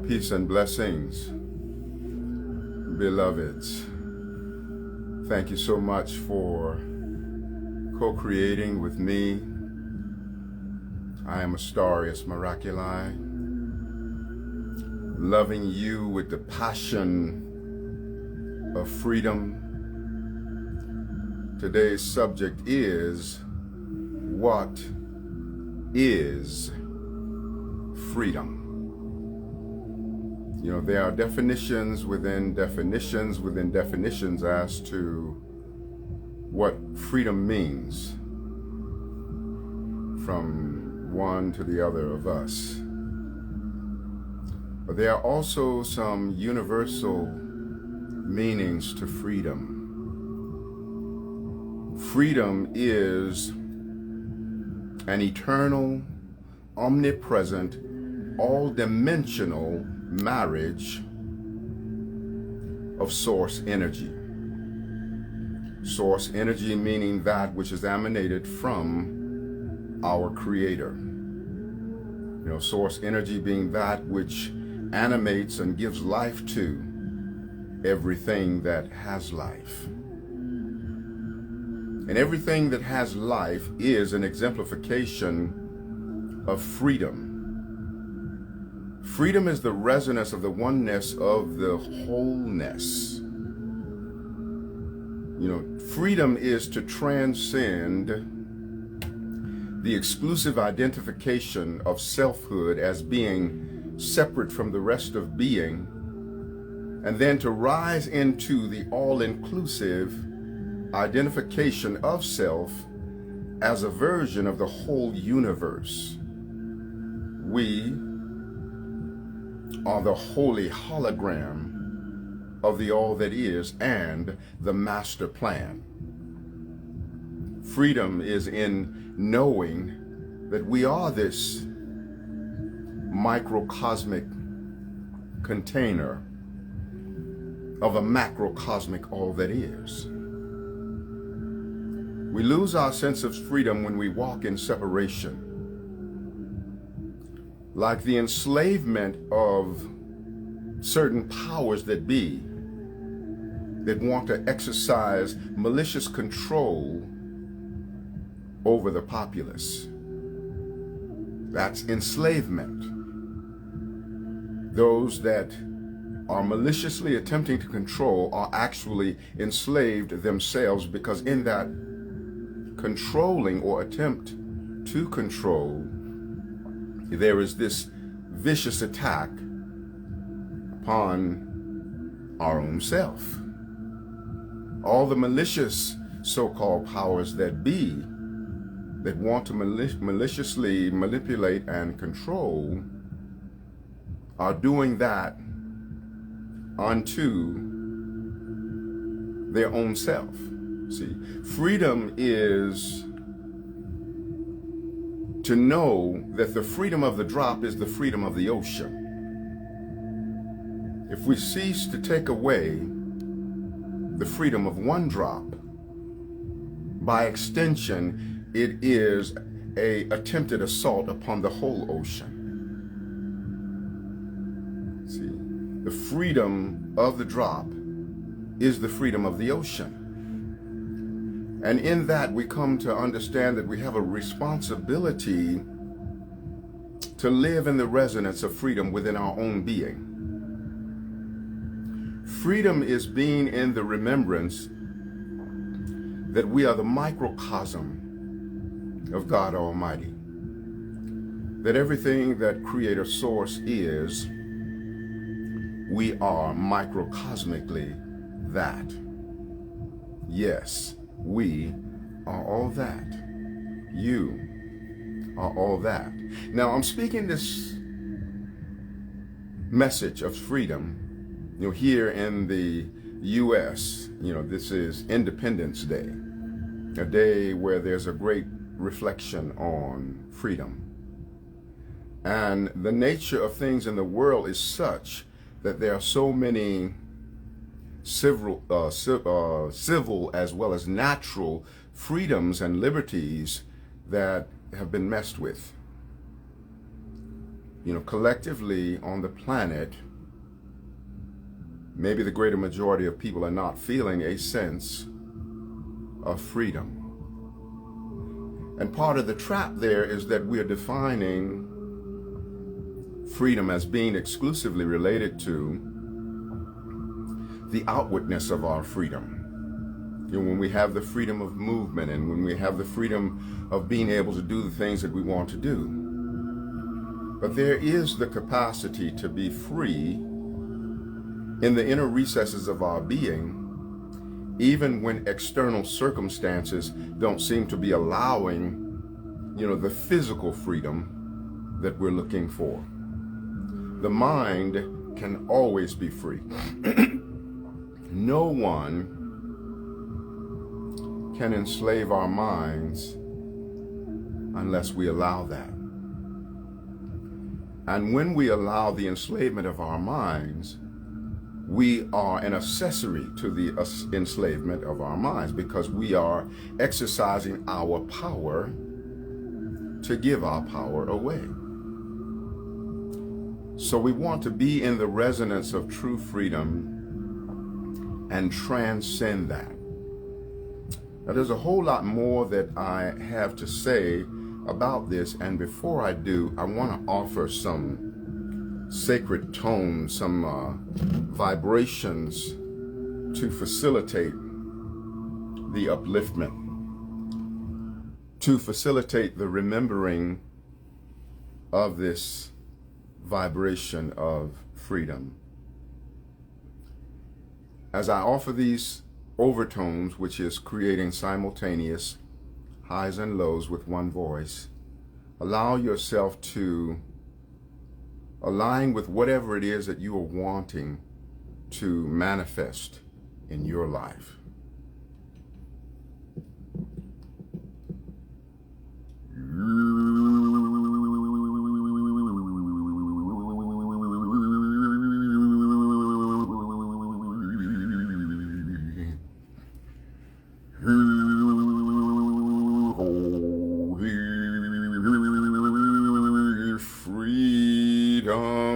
Peace and blessings, beloveds. Thank you so much for co-creating with me. I am Astarius, Miraculii, loving you with the passion of freedom. Today's subject is, what is freedom? You know, there are definitions within definitions within definitions as to what freedom means from one to the other of us. But there are also some universal meanings to freedom. Freedom is an eternal, omnipresent, all-dimensional marriage of source energy. Source energy meaning that which is emanated from our Creator. You know, source energy being that which animates and gives life to everything that has life. And everything that has life is an exemplification of freedom. Freedom is the resonance of the oneness of the wholeness. You know, freedom is to transcend the exclusive identification of selfhood as being separate from the rest of being, and then to rise into the all-inclusive identification of self as a version of the whole universe. We are the holy hologram of the all that is and the master plan. Freedom is in knowing that we are this microcosmic container of a macrocosmic all that is. We lose our sense of freedom when we walk in separation. Like the enslavement of certain powers that be, that want to exercise malicious control over the populace. That's enslavement. Those that are maliciously attempting to control are actually enslaved themselves, because in that controlling or attempt to control, there is this vicious attack upon our own self. All the malicious so-called powers that be, that want to maliciously manipulate and control, are doing that unto their own self. See, freedom is to know that the freedom of the drop is the freedom of the ocean. If we cease to take away the freedom of one drop, by extension, it is an attempted assault upon the whole ocean. See, the freedom of the drop is the freedom of the ocean. And in that, we come to understand that we have a responsibility to live in the resonance of freedom within our own being. Freedom is being in the remembrance that we are the microcosm of God Almighty. That everything that Creator Source is, we are microcosmically that. Yes, we are all that. You are all that. Now, I'm speaking this message of freedom, you know, here in the U.S. You know, this is Independence Day, a day where there's a great reflection on freedom. And the nature of things in the world is such that there are so many civil as well as natural freedoms and liberties that have been messed with. collectively on the planet, maybe the greater majority of people are not feeling a sense of freedom. And part of the trap there is that we are defining freedom as being exclusively related to the outwardness of our freedom. When we have the freedom of movement and when we have the freedom of being able to do the things that we want to do. But there is the capacity to be free in the inner recesses of our being, even when external circumstances don't seem to be allowing, the physical freedom that we're looking for. The mind can always be free. No one can enslave our minds unless we allow that. And when we allow the enslavement of our minds, we are an accessory to the enslavement of our minds, because we are exercising our power to give our power away. So we want to be in the resonance of true freedom and transcend that. Now, there's a whole lot more that I have to say about this, and before I do, I want to offer some sacred tones, some vibrations to facilitate the upliftment, to facilitate the remembering of this vibration of freedom. As I offer these overtones, which is creating simultaneous highs and lows with one voice, allow yourself to align with whatever it is that you are wanting to manifest in your life. Freedom.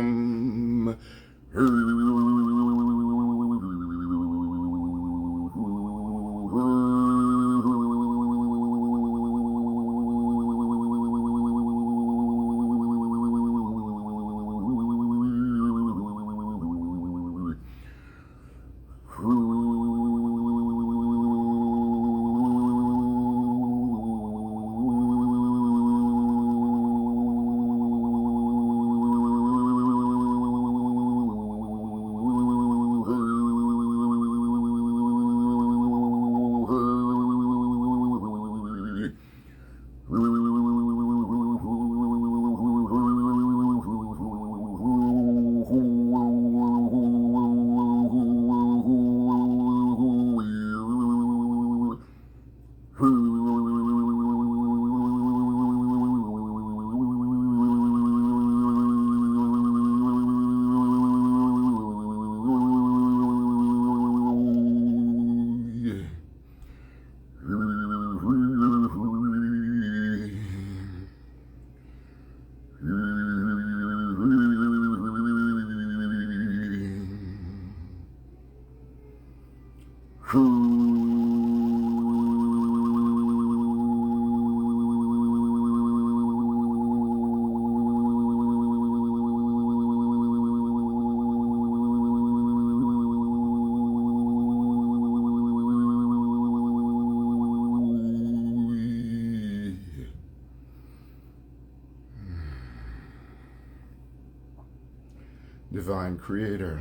Divine Creator,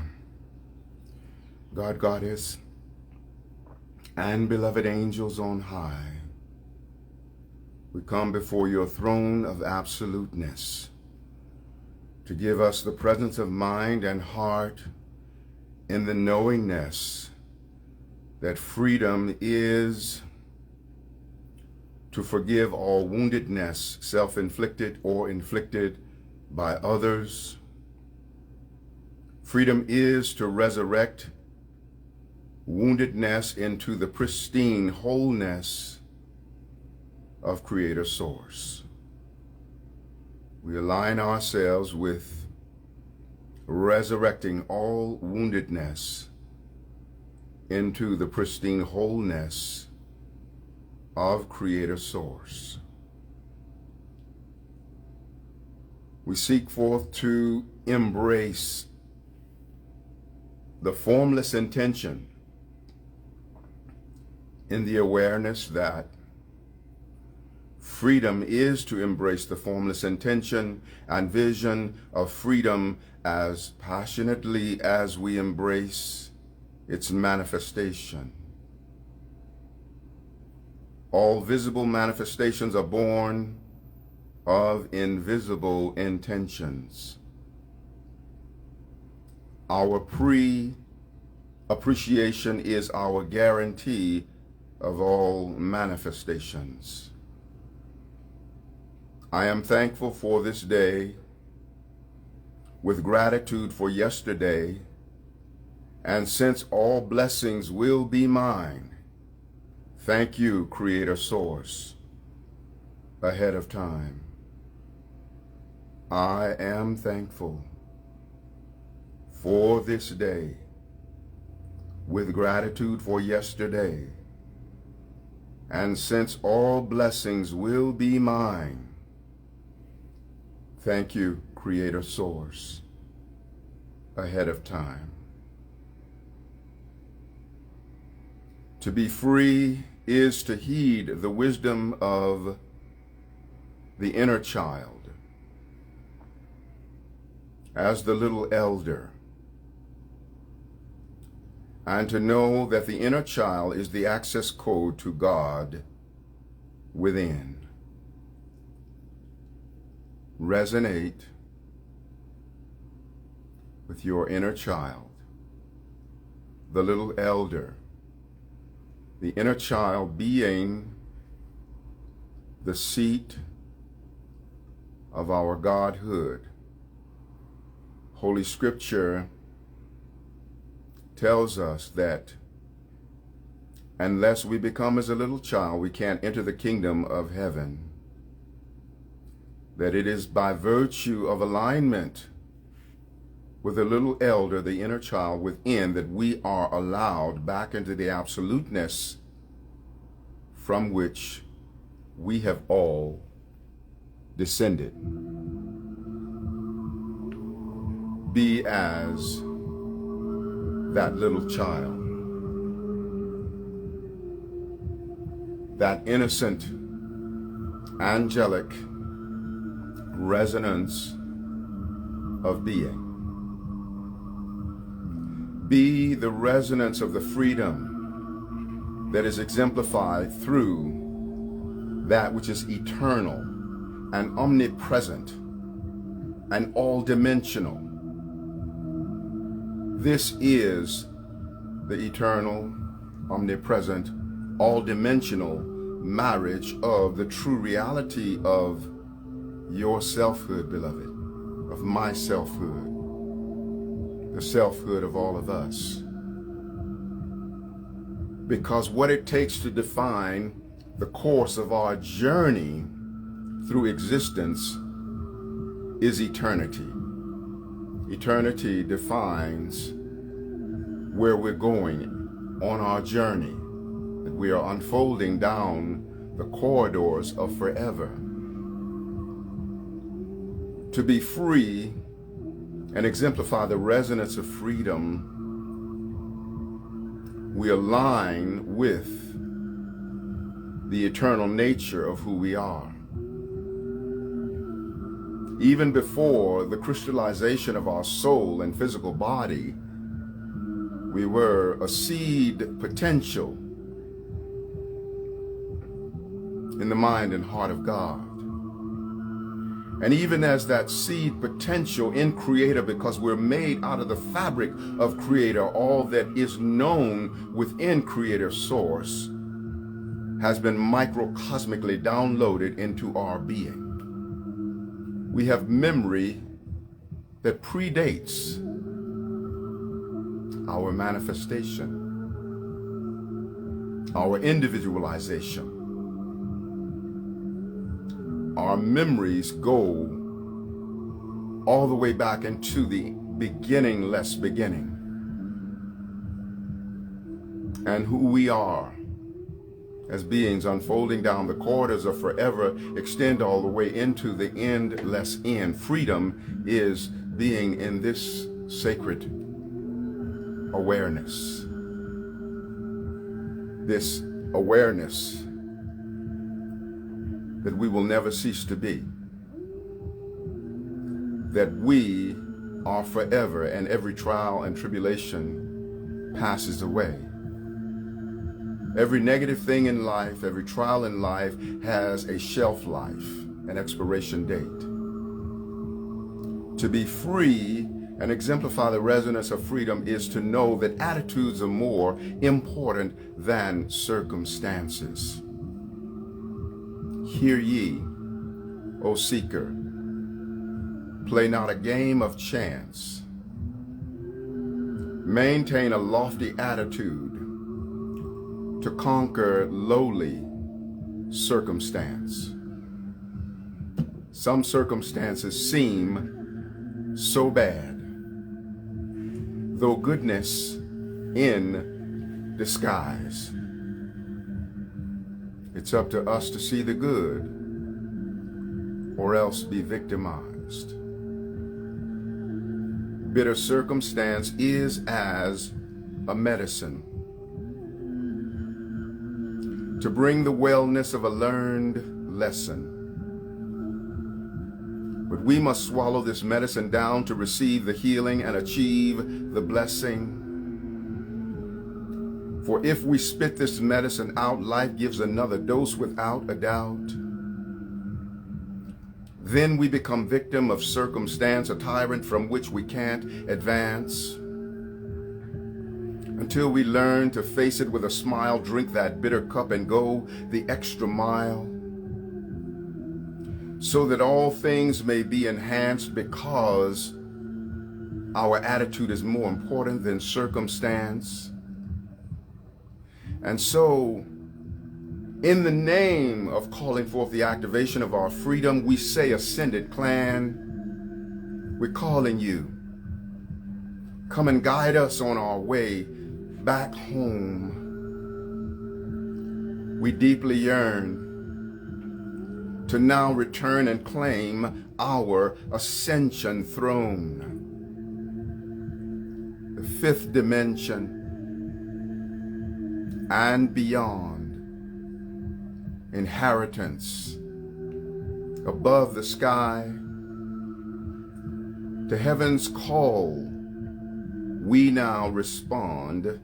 God, Goddess, and beloved angels on high, we come before your throne of absoluteness to give us the presence of mind and heart in the knowingness that freedom is to forgive all woundedness, self-inflicted or inflicted by others. Freedom is to resurrect woundedness into the pristine wholeness of Creator Source. We align ourselves with resurrecting all woundedness into the pristine wholeness of Creator Source. We seek forth to embrace the formless intention in the awareness that freedom is to embrace the formless intention and vision of freedom as passionately as we embrace its manifestation. All visible manifestations are born of invisible intentions. Our pre-appreciation is our guarantee of all manifestations. I am thankful for this day, with gratitude for yesterday, and since all blessings will be mine, thank you, Creator Source, ahead of time. I am thankful for this day, with gratitude for yesterday, and since all blessings will be mine, thank you, Creator Source, ahead of time. To be free is to heed the wisdom of the inner child as the little elder, and to know that the inner child is the access code to God within. Resonate with your inner child, the little elder, the inner child being the seat of our Godhood. Holy Scripture tells us that unless we become as a little child, we can't enter the kingdom of heaven. That it is by virtue of alignment with the little elder, the inner child within, that we are allowed back into the absoluteness from which we have all descended. Be as that little child, that innocent, angelic resonance of being. Be the resonance of the freedom that is exemplified through that which is eternal and omnipresent and all-dimensional. This is the eternal, omnipresent, all-dimensional marriage of the true reality of your selfhood, beloved, of my selfhood, the selfhood of all of us. Because what it takes to define the course of our journey through existence is eternity. Eternity defines where we're going on our journey, that we are unfolding down the corridors of forever. To be free and exemplify the resonance of freedom, we align with the eternal nature of who we are. Even before the crystallization of our soul and physical body, we were a seed potential in the mind and heart of God. And even as that seed potential in Creator, because we're made out of the fabric of Creator, all that is known within Creator Source has been microcosmically downloaded into our being. We have memory that predates our manifestation, our individualization. Our memories go all the way back into the beginningless beginning. And who we are as beings unfolding down the corridors of forever extend all the way into the endless end. Freedom is being in this sacred awareness. This awareness that we will never cease to be. That we are forever and every trial and tribulation passes away. Every negative thing in life, every trial in life has a shelf life, an expiration date. To be free and exemplify the resonance of freedom is to know that attitudes are more important than circumstances. Hear ye, O seeker, play not a game of chance. Maintain a lofty attitude to conquer lowly circumstance. Some circumstances seem so bad, though goodness in disguise. It's up to us to see the good or else be victimized. Bitter circumstance is as a medicine to bring the wellness of a learned lesson. But we must swallow this medicine down to receive the healing and achieve the blessing. For if we spit this medicine out, life gives another dose without a doubt. Then we become victim of circumstance, a tyrant from which we can't advance. Until we learn to face it with a smile, drink that bitter cup and go the extra mile, so that all things may be enhanced because our attitude is more important than circumstance. And so, in the name of calling forth the activation of our freedom, we say, Ascended Clan, we're calling you. Come and guide us on our way back home. We deeply yearn to now return and claim our Ascension throne. The fifth dimension and beyond. Inheritance above the sky. To heaven's call, we now respond.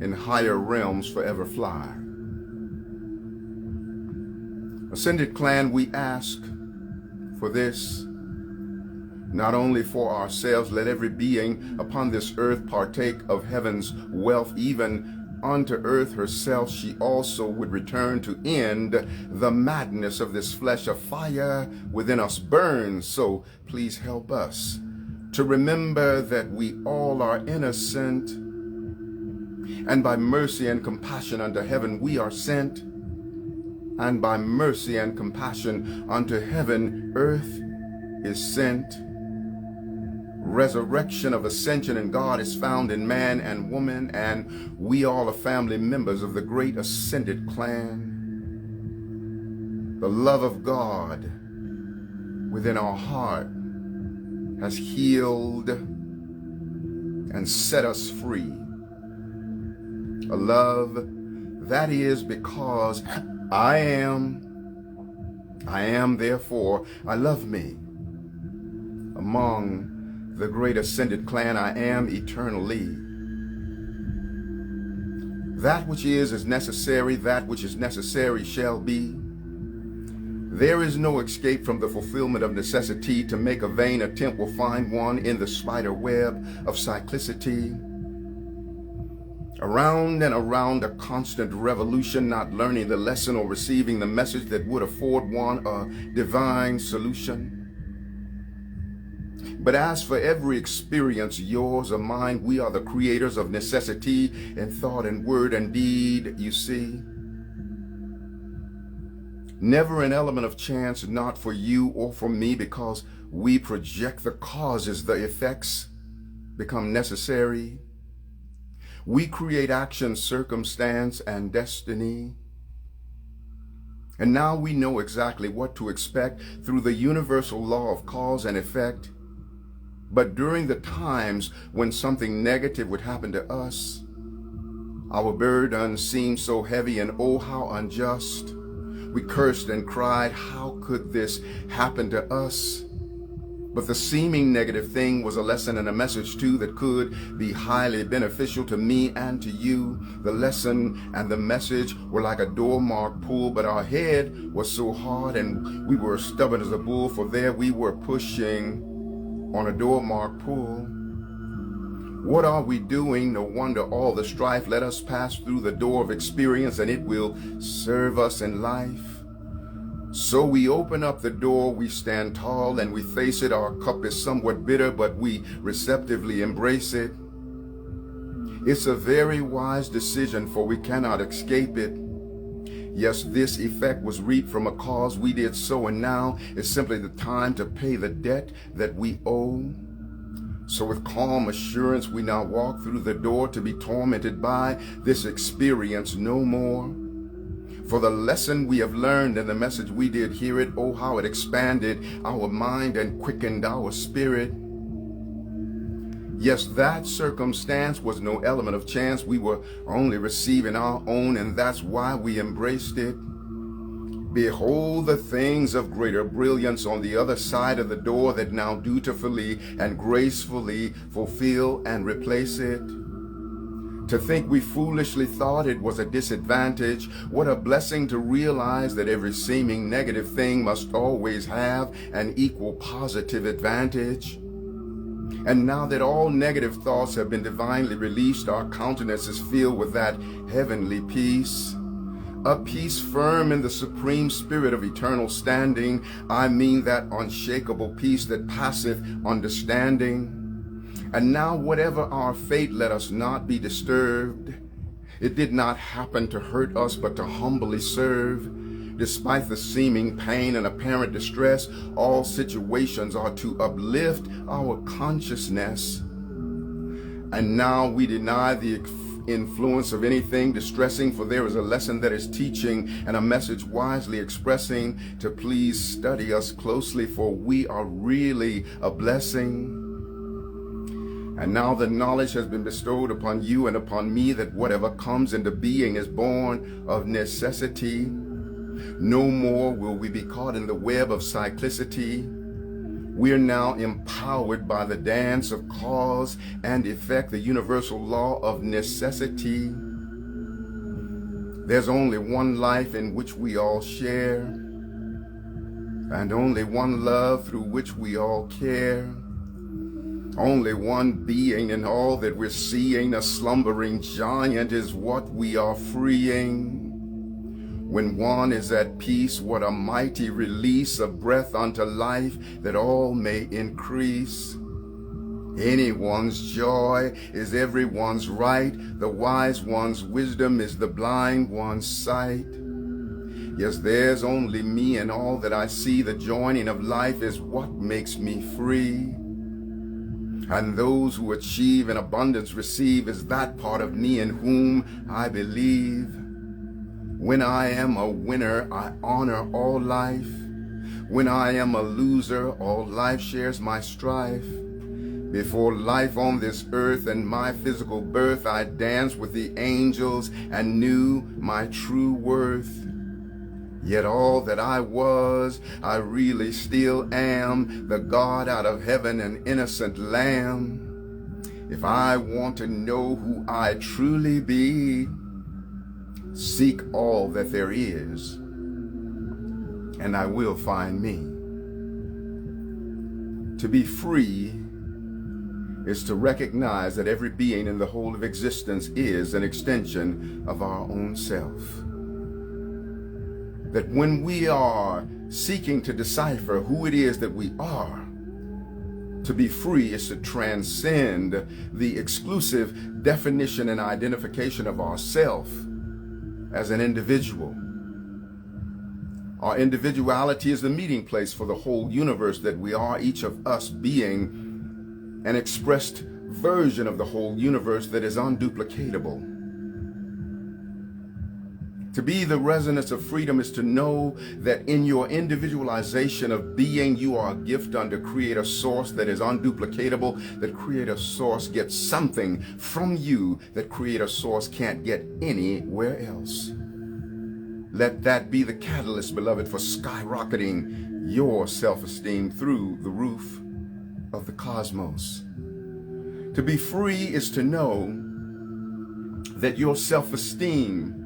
In higher realms forever fly. Ascended Clan, we ask for this, not only for ourselves. Let every being upon this earth partake of heaven's wealth, even unto earth herself she also would return to end the madness of this flesh. A fire within us burns, so please help us to remember that we all are innocent, and by mercy and compassion unto heaven we are sent, and by mercy and compassion unto heaven earth is sent. Resurrection of ascension in God is found in man and woman, and we all are family members of the great Ascended Clan. The love of God within our heart has healed and set us free. A love that is because I am therefore I love me. Among the great Ascended Clan, I am eternally. That which is necessary, that which is necessary shall be. There is no escape from the fulfillment of necessity. To make a vain attempt will find one in the spider web of cyclicity. Around and around, a constant revolution, not learning the lesson or receiving the message that would afford one a divine solution. But as for every experience, yours or mine, we are the creators of necessity in thought and word and deed, you see. Never an element of chance, not for you or for me, because we project the causes, the effects become necessary. We create action, circumstance, and destiny. And now we know exactly what to expect through the universal law of cause and effect. But during the times when something negative would happen to us, our burden seemed so heavy and oh, how unjust. We cursed and cried, how could this happen to us? But the seeming negative thing was a lesson and a message too that could be highly beneficial to me and to you. The lesson and the message were like a door mark pull, but our head was so hard and we were stubborn as a bull, for there we were pushing on a door mark pull. What are we doing? No wonder all the strife. Let us pass through the door of experience and it will serve us in life. So we open up the door, we stand tall and we face it. Our cup is somewhat bitter, but we receptively embrace it. It's a very wise decision, for we cannot escape it. Yes, this effect was reaped from a cause we did so, and now is simply the time to pay the debt that we owe. So with calm assurance, we now walk through the door to be tormented by this experience no more. For the lesson we have learned and the message we did hear it, oh, how it expanded our mind and quickened our spirit. Yes, that circumstance was no element of chance. We were only receiving our own, and that's why we embraced it. Behold the things of greater brilliance on the other side of the door that now dutifully and gracefully fulfill and replace it. To think we foolishly thought it was a disadvantage, what a blessing to realize that every seeming negative thing must always have an equal positive advantage. And now that all negative thoughts have been divinely released, our countenance is filled with that heavenly peace. A peace firm in the supreme spirit of eternal standing. I mean that unshakable peace that passeth understanding. And now whatever our fate, let us not be disturbed. It did not happen to hurt us, but to humbly serve. Despite the seeming pain and apparent distress, all situations are to uplift our consciousness. And now we deny the influence of anything distressing, for there is a lesson that is teaching and a message wisely expressing. To please study us closely, for we are really a blessing. And now the knowledge has been bestowed upon you and upon me that whatever comes into being is born of necessity. No more will we be caught in the web of cyclicity. We are now empowered by the dance of cause and effect, the universal law of necessity. There's only one life in which we all share, and only one love through which we all care. Only one being in all that we're seeing. A slumbering giant is what we are freeing. When one is at peace, what a mighty release of breath unto life, that all may increase. Anyone's joy is everyone's right. The wise one's wisdom is the blind one's sight. Yes, there's only me and all that I see. The joining of life is what makes me free. And those who achieve in abundance receive is that part of me in whom I believe. When I am a winner, I honor all life. When I am a loser, all life shares my strife. Before life on this earth and my physical birth, I danced with the angels and knew my true worth. Yet all that I was, I really still am, the God out of heaven, an innocent lamb. If I want to know who I truly be, seek all that there is, and I will find me. To be free is to recognize that every being in the whole of existence is an extension of our own self. That when we are seeking to decipher who it is that we are, to be free is to transcend the exclusive definition and identification of ourself as an individual. Our individuality is the meeting place for the whole universe that we are, each of us being an expressed version of the whole universe that is unduplicatable. To be the resonance of freedom is to know that in your individualization of being, you are a gift under Creator Source that is unduplicatable, that Creator Source gets something from you that Creator Source can't get anywhere else. Let that be the catalyst, beloved, for skyrocketing your self-esteem through the roof of the cosmos. To be free is to know that your self-esteem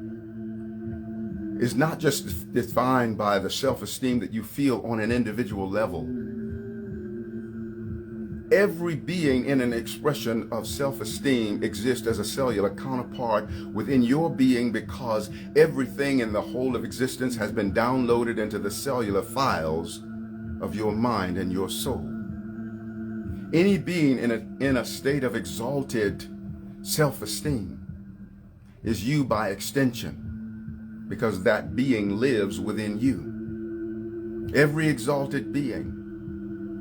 is not just defined by the self-esteem that you feel on an individual level. Every being in an expression of self-esteem exists as a cellular counterpart within your being, because everything in the whole of existence has been downloaded into the cellular files of your mind and your soul. Any being in a state of exalted self-esteem is you by extension, because that being lives within you. Every exalted being,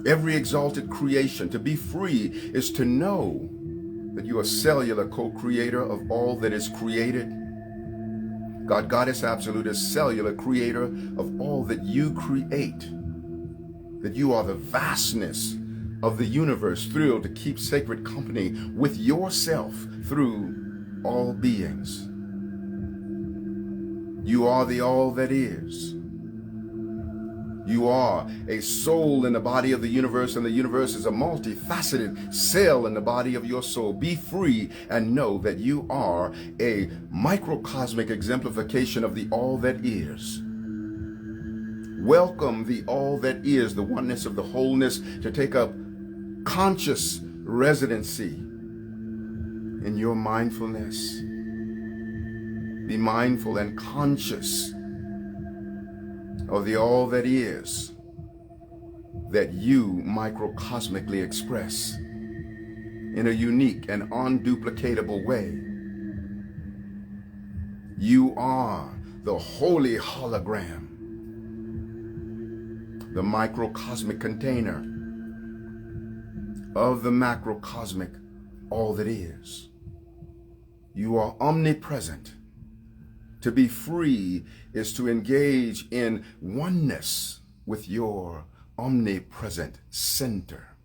every exalted creation, to be free is to know that you are cellular co-creator of all that is created. God, Goddess Absolute is cellular creator of all that you create. That you are the vastness of the universe, thrilled to keep sacred company with yourself through all beings. You are the all that is. You are a soul in the body of the universe, and the universe is a multifaceted cell in the body of your soul. Be free and know that you are a microcosmic exemplification of the all that is. Welcome the all that is, the oneness of the wholeness, to take up conscious residency in your mindfulness. Be mindful and conscious of the all that is, that you microcosmically express in a unique and unduplicatable way. You are the holy hologram, the microcosmic container of the macrocosmic all that is. You are omnipresent. To be free is to engage in oneness with your omnipresent center.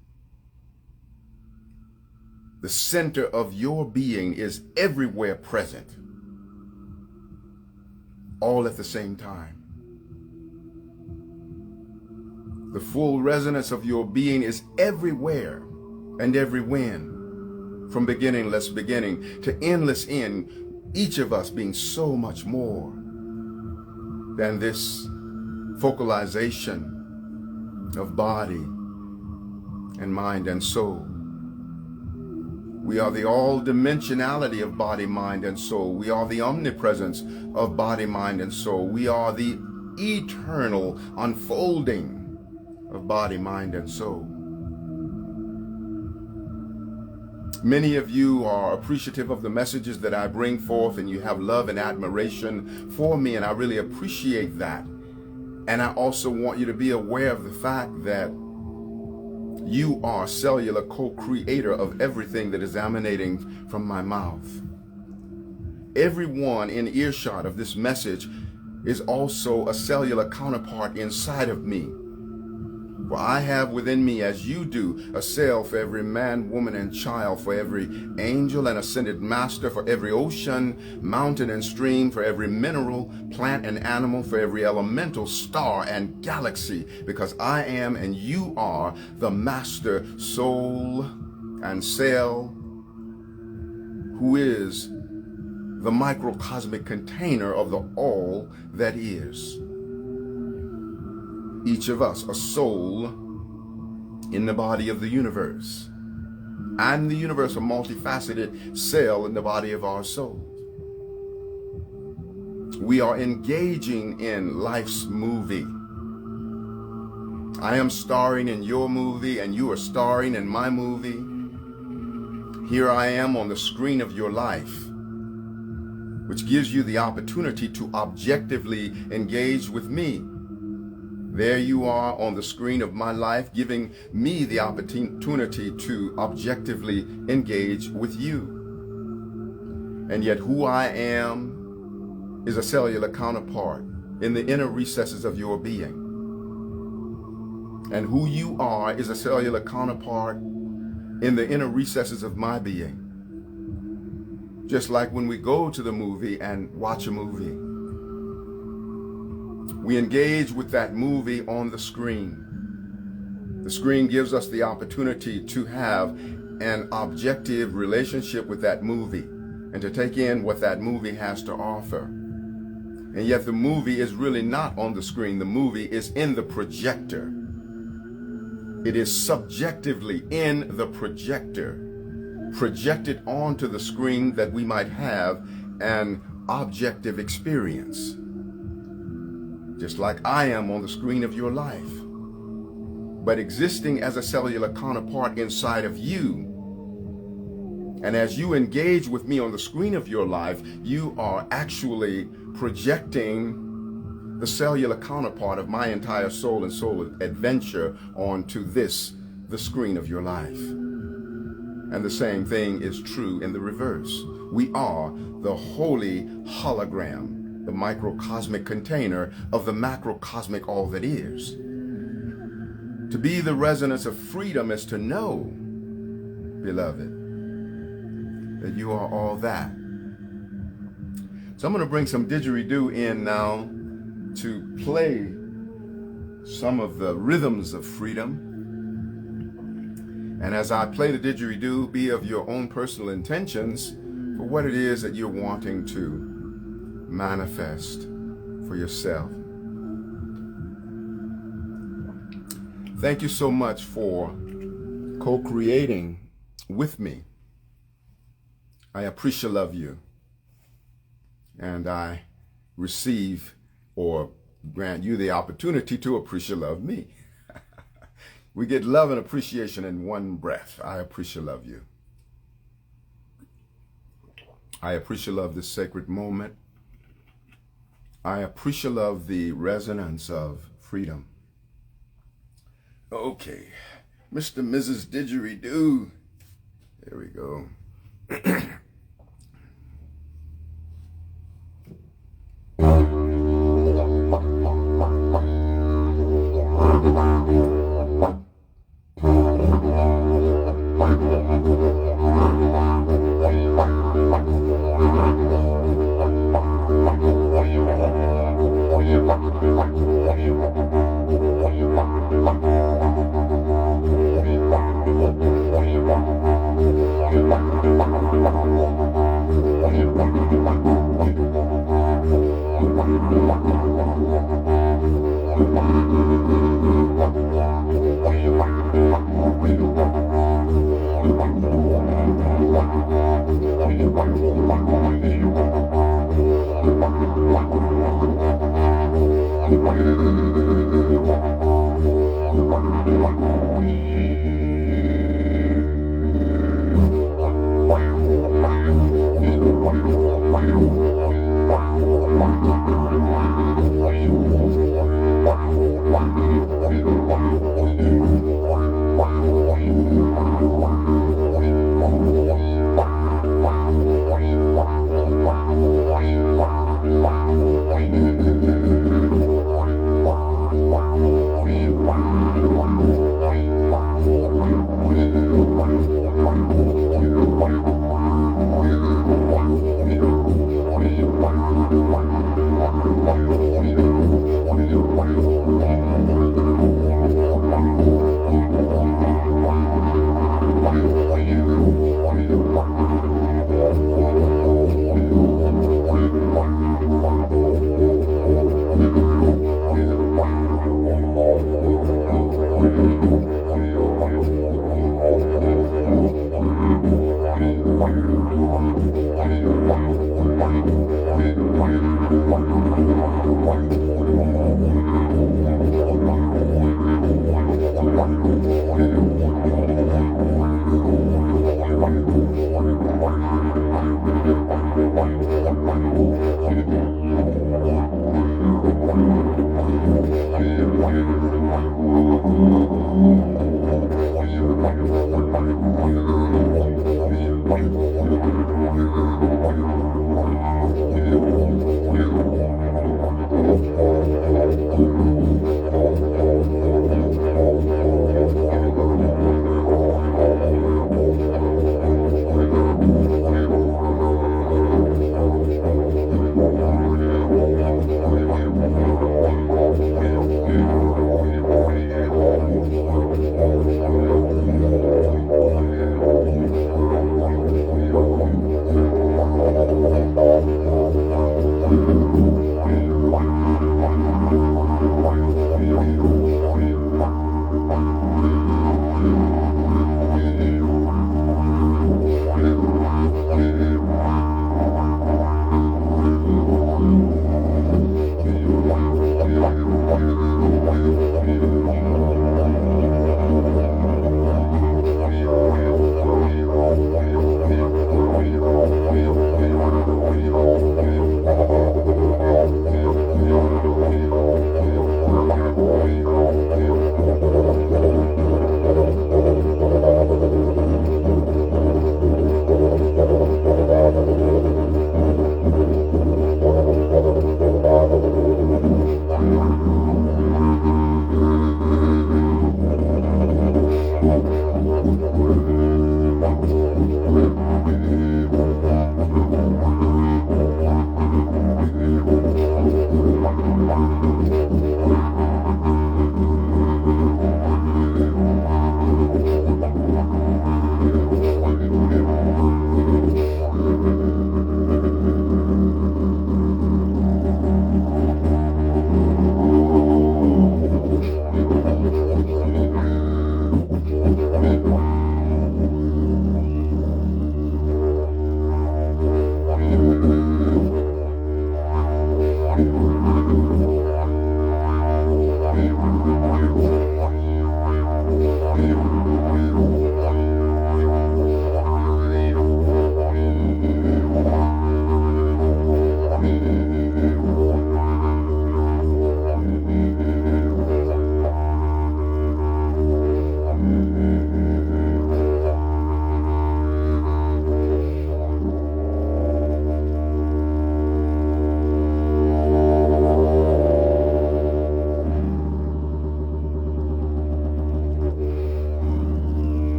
The center of your being is everywhere present, all at the same time. The full resonance of your being is everywhere and every when, from beginningless beginning to endless end, each of us being so much more than this focalization of body and mind and soul. We are the all-dimensionality of body, mind, and soul. We are the omnipresence of body, mind, and soul. We are the eternal unfolding of body, mind, and soul. Many of you are appreciative of the messages that I bring forth, and you have love and admiration for me, and I really appreciate that. And I also want you to be aware of the fact that you are cellular co-creator of everything that is emanating from my mouth. Everyone in earshot of this message is also a cellular counterpart inside of me. For I have within me, as you do, a cell for every man, woman, and child, for every angel and ascended master, for every ocean, mountain, and stream, for every mineral, plant, and animal, for every elemental, star, and galaxy, because I am and you are the master soul and cell, who is the microcosmic container of the all that is. Each of us a soul in the body of the universe, and the universe a multifaceted cell in the body of our soul. We are engaging in life's movie. I am starring in your movie, and you are starring in my movie. Here I am on the screen of your life, which gives you the opportunity to objectively engage with me There you are on the screen of my life, giving me the opportunity to objectively engage with you. And yet who I am is a cellular counterpart in the inner recesses of your being. And who you are is a cellular counterpart in the inner recesses of my being. Just like when we go to the movie and watch a movie, we engage with that movie on the screen. The screen gives us the opportunity to have an objective relationship with that movie and to take in what that movie has to offer. And yet the movie is really not on the screen. The movie is in the projector. It is subjectively in the projector, projected onto the screen that we might have an objective experience. Just like I am on the screen of your life, but existing as a cellular counterpart inside of you. And as you engage with me on the screen of your life, you are actually projecting the cellular counterpart of my entire soul and soul adventure onto this, the screen of your life. And the same thing is true in the reverse. We are the holy hologram, the microcosmic container of the macrocosmic all that is. To be the resonance of freedom is to know, beloved, that you are all that. So I'm going to bring some didgeridoo in now to play some of the rhythms of freedom. And as I play the didgeridoo, be of your own personal intentions for what it is that you're wanting to manifest for yourself. Thank you so much for co-creating with me. I appreciate love you. And I receive or grant you the opportunity to appreciate love me. We get love and appreciation in one breath. I appreciate love you. I appreciate love this sacred moment. I appreciate love the resonance of freedom. Okay, Mr. and Mrs. Didgeridoo. There we go.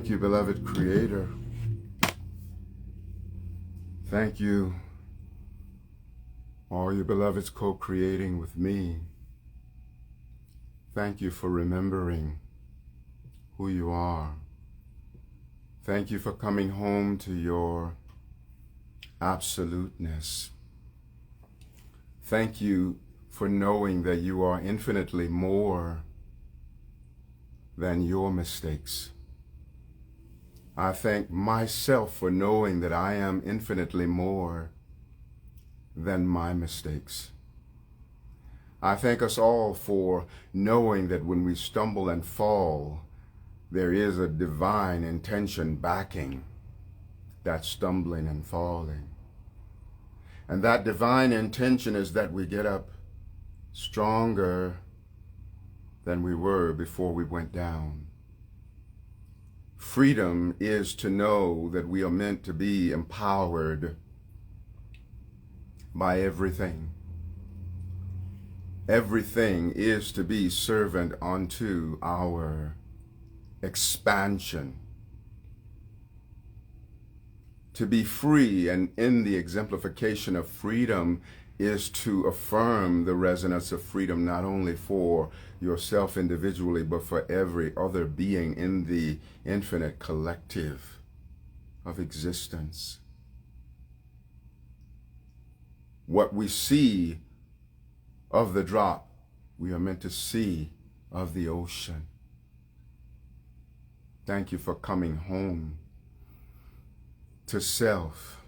Thank you, beloved Creator. Thank you, all your beloveds co-creating with me. Thank you for remembering who you are. Thank you for coming home to your absoluteness. Thank you for knowing that you are infinitely more than your mistakes. I thank myself for knowing that I am infinitely more than my mistakes. I thank us all for knowing that when we stumble and fall, there is a divine intention backing that stumbling and falling. And that divine intention is that we get up stronger than we were before we went down. Freedom is to know that we are meant to be empowered by everything. Everything is to be servant unto our expansion. To be free and in the exemplification of freedom is to affirm the resonance of freedom, not only for yourself individually, but for every other being in the infinite collective of existence. What we see of the drop, we are meant to see of the ocean. Thank you for coming home to self.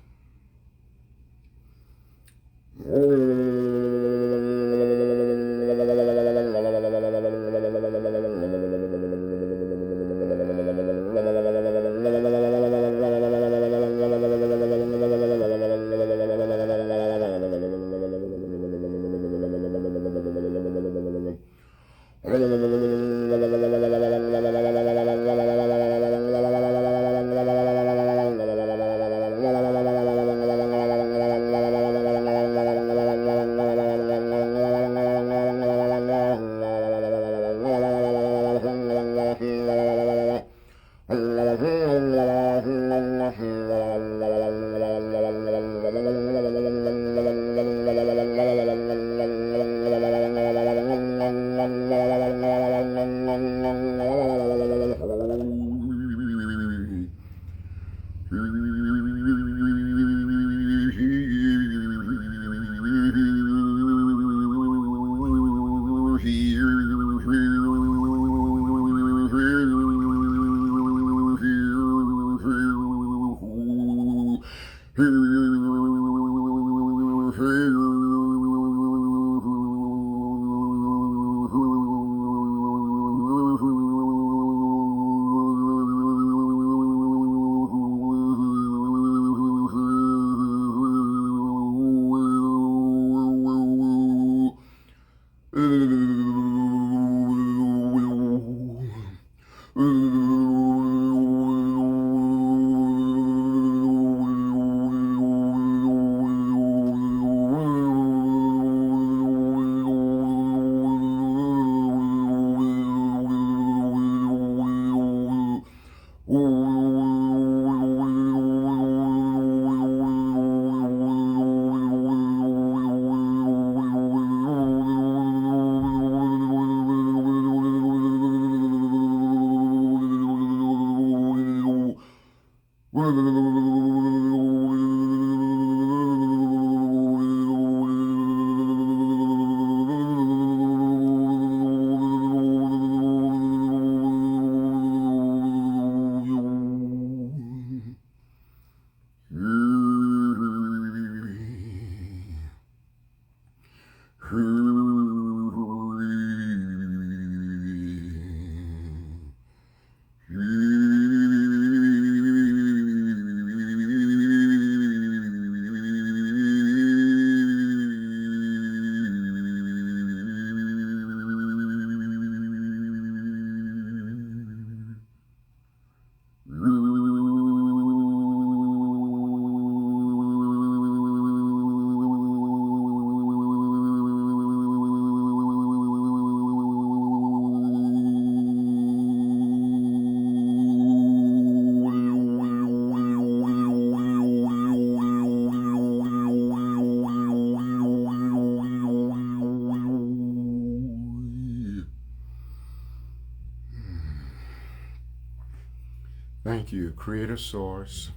Thank you, Creator Source,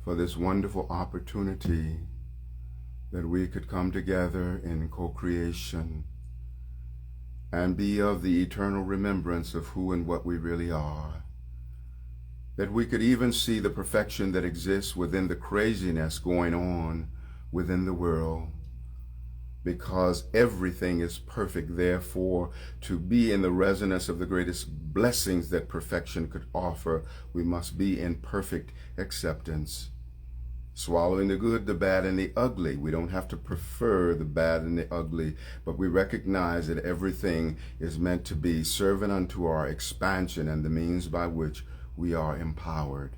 for this wonderful opportunity that we could come together in co-creation and be of the eternal remembrance of who and what we really are. That we could even see the perfection that exists within the craziness going on within the world. Because everything is perfect, therefore, to be in the resonance of the greatest blessings that perfection could offer, we must be in perfect acceptance. Swallowing the good, the bad, and the ugly. We don't have to prefer the bad and the ugly, but we recognize that everything is meant to be servant unto our expansion and the means by which we are empowered.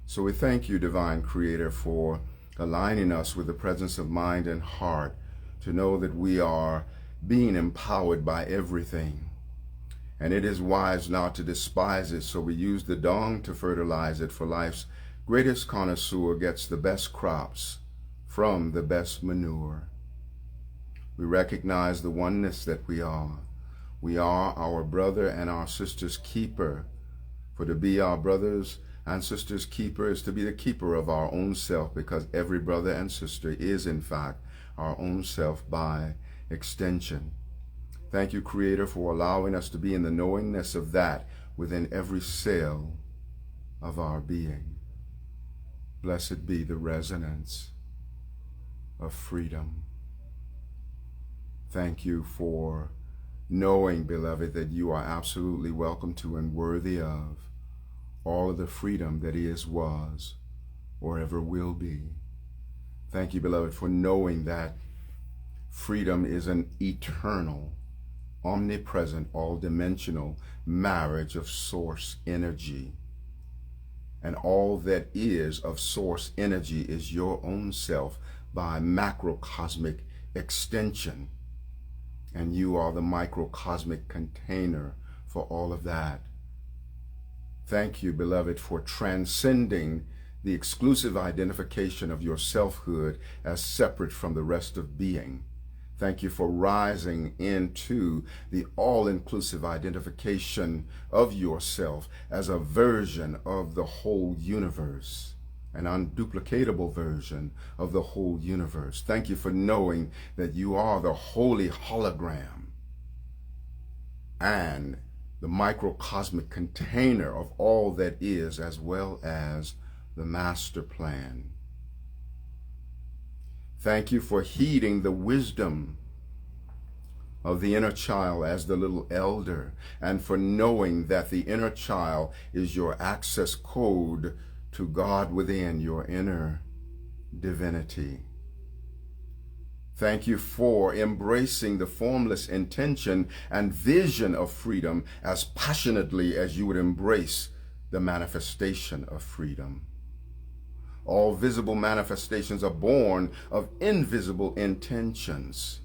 So we thank you, Divine Creator, for aligning us with the presence of mind and heart, to know that we are being empowered by everything. And it is wise not to despise it, so we use the dung to fertilize it for life's greatest connoisseur gets the best crops from the best manure. We recognize the oneness that we are. We are our brother and our sister's keeper. For to be our brothers and sisters' keeper is to be the keeper of our own self, because every brother and sister is, in fact, our own self by extension. Thank you, Creator, for allowing us to be in the knowingness of that within every cell of our being. Blessed be the resonance of freedom. Thank you for knowing, beloved, that you are absolutely welcome to and worthy of all of the freedom that is, was, or ever will be. Thank you, beloved, for knowing that freedom is an eternal, omnipresent, all-dimensional marriage of source energy. And all that is of source energy is your own self by macrocosmic extension. And you are the microcosmic container for all of that. Thank you, beloved, for transcending the exclusive identification of your selfhood as separate from the rest of being. Thank you for rising into the all-inclusive identification of yourself as a version of the whole universe, an unduplicatable version of the whole universe. Thank you for knowing that you are the holy hologram and the microcosmic container of all that is, as well as the master plan. Thank you for heeding the wisdom of the inner child as the little elder, and for knowing that the inner child is your access code to God within, your inner divinity. Thank you for embracing the formless intention and vision of freedom as passionately as you would embrace the manifestation of freedom. All visible manifestations are born of invisible intentions,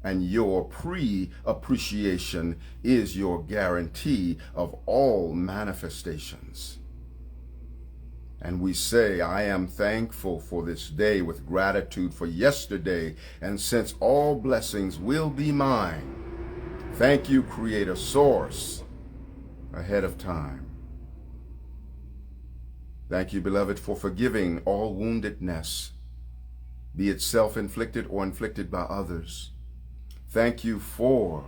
and your pre-appreciation is your guarantee of all manifestations. And we say, I am thankful for this day with gratitude for yesterday, and since all blessings will be mine, thank you, Creator Source, ahead of time. Thank you, beloved, for forgiving all woundedness, be it self-inflicted or inflicted by others. Thank you for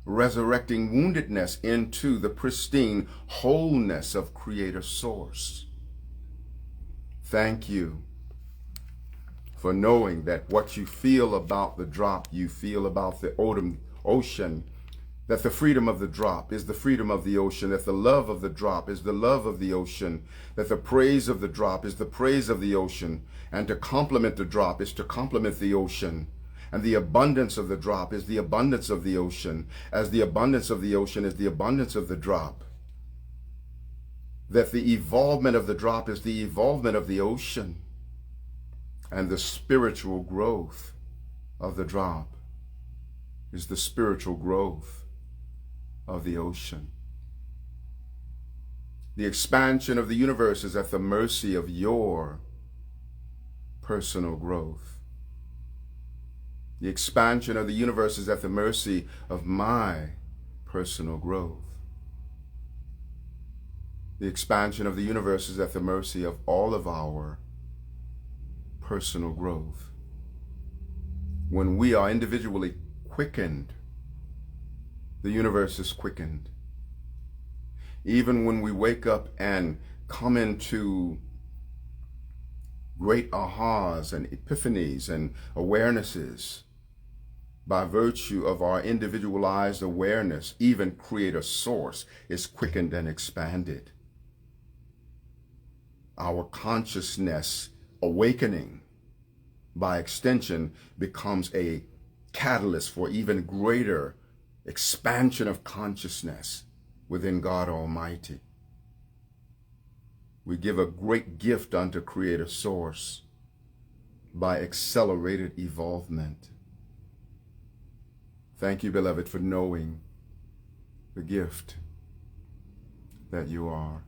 resurrecting woundedness into the pristine wholeness of Creator Source. Thank you for knowing that what you feel about the drop, you feel about the ocean, that the freedom of the drop is the freedom of the ocean, that the love of the drop is the love of the ocean, that the praise of the drop is the praise of the ocean, and to complement the drop is to complement the ocean, and the abundance of the drop is the abundance of the ocean, as the abundance of the ocean is the abundance of the drop, that the evolvement of the drop is the evolvement of the ocean, and the spiritual growth of the drop is the spiritual growth of the ocean. The expansion of the universe is at the mercy of your personal growth. The expansion of the universe is at the mercy of my personal growth. The expansion of the universe is at the mercy of all of our personal growth. When we are individually quickened, the universe is quickened. Even when we wake up and come into great ahas and epiphanies and awarenesses, by virtue of our individualized awareness, even Creator Source is quickened and expanded. Our consciousness awakening, by extension, becomes a catalyst for even greater expansion of consciousness within God Almighty. We give a great gift unto Creator Source by accelerated evolvement. Thank you, beloved, for knowing the gift that you are.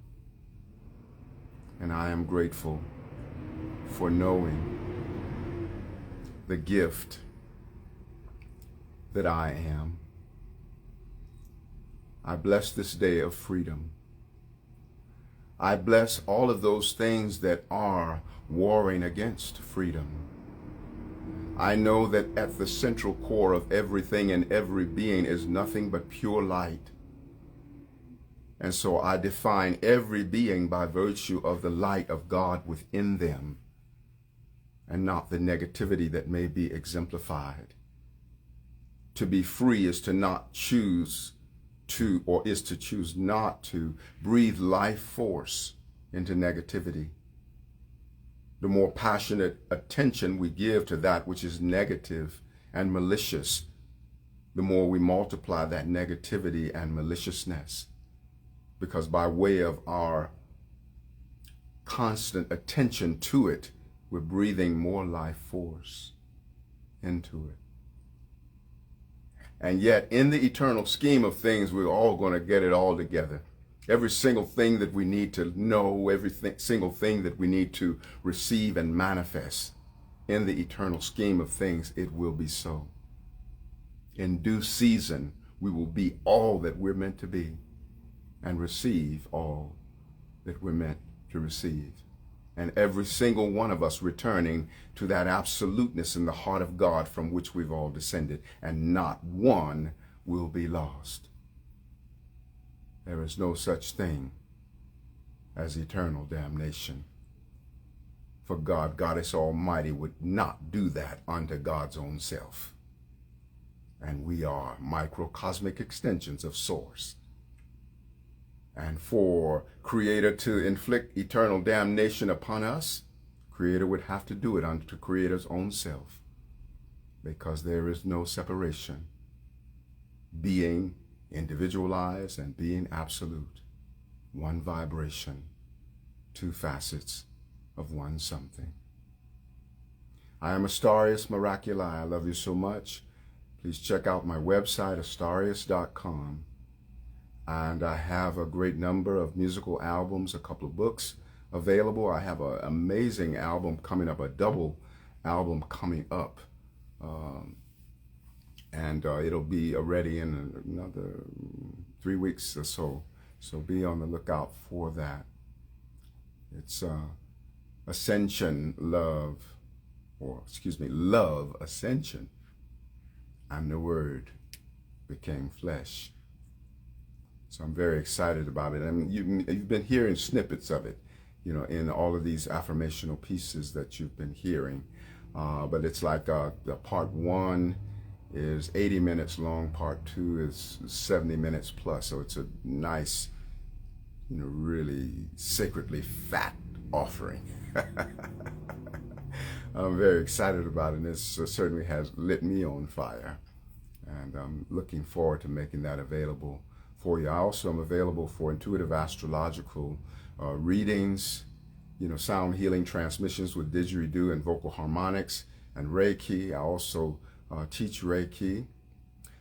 And I am grateful for knowing the gift that I am. I bless this day of freedom. I bless all of those things that are warring against freedom. I know that at the central core of everything and every being is nothing but pure light. And so I define every being by virtue of the light of God within them, and not the negativity that may be exemplified. To be free is to not choose to, or is to choose not to, breathe life force into negativity. The more passionate attention we give to that which is negative and malicious, the more we multiply that negativity and maliciousness. Because by way of our constant attention to it, we're breathing more life force into it. And yet, in the eternal scheme of things, we're all going to get it all together. Every single thing that we need to know, single thing that we need to receive and manifest, in the eternal scheme of things, it will be so. In due season, we will be all that we're meant to be and receive all that we're meant to receive. And every single one of us returning to that absoluteness in the heart of God from which we've all descended, and not one will be lost. There is no such thing as eternal damnation. For God, Goddess Almighty, would not do that unto God's own self. And we are microcosmic extensions of Source. And for Creator to inflict eternal damnation upon us, Creator would have to do it unto Creator's own self, because there is no separation. Being individualized and being absolute. One vibration, two facets of one something. I am Astarius Miraculii. I love you so much. Please check out my website, Astarius.com. And I have a great number of musical albums, a couple of books available. I have an amazing album coming up, a double album coming up. And it'll be ready in another 3 weeks or so. So be on the lookout for that. It's Ascension, Love Ascension. And the Word became flesh. So I'm very excited about it. I mean, you've been hearing snippets of it, you know, in all of these affirmational pieces that you've been hearing. But it's like the part 1 is 80 minutes long, part 2 is 70 minutes plus. So it's a nice, you know, really sacredly fat offering. I'm very excited about it, and this certainly has lit me on fire. And I'm looking forward to making that available for you. I also am available for intuitive astrological readings, you know, sound healing transmissions with didgeridoo and vocal harmonics and Reiki. I also teach Reiki.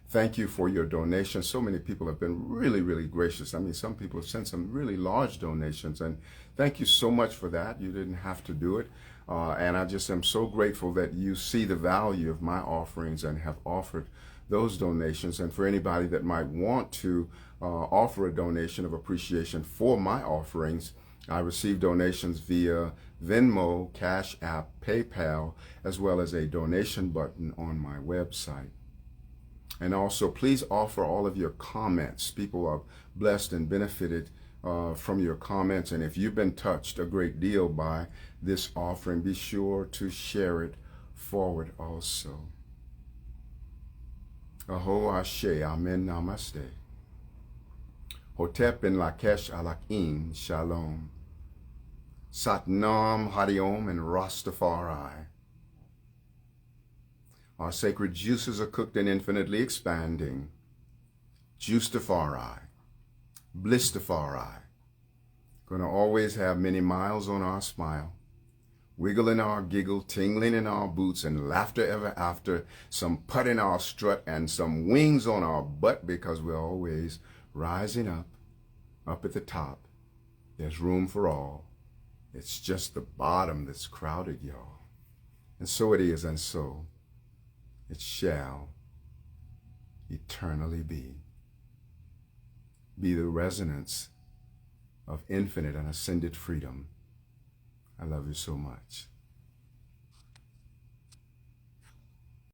Thank you for your donations. So many people have been really, really gracious. I mean, some people have sent some really large donations, and thank you so much for that. You didn't have to do it. And I just am so grateful that you see the value of my offerings and have offered those donations. And for anybody that might want to offer a donation of appreciation for my offerings, I receive donations via Venmo, Cash App, PayPal, as well as a donation button on my website. And also, please offer all of your comments. People are blessed and benefited from your comments. And if you've been touched a great deal by this offering, be sure to share it forward also. Aho Ashe, Amen, Namaste. Hotep and Lakesh Alakim, Shalom. Satnam, Hariom, and Rastafari. Our sacred juices are cooked and infinitely expanding. Juicetafari, Blistafari. Gonna always have many miles on our smile. Wiggle in our giggle, tingling in our boots, and laughter ever after. Some put in our strut and some wings on our butt, because we're always rising up at the top. There's room for all. It's just the bottom that's crowded, y'all. And so it is, and so it shall eternally be. Be the resonance of infinite and ascended freedom. I love you so much.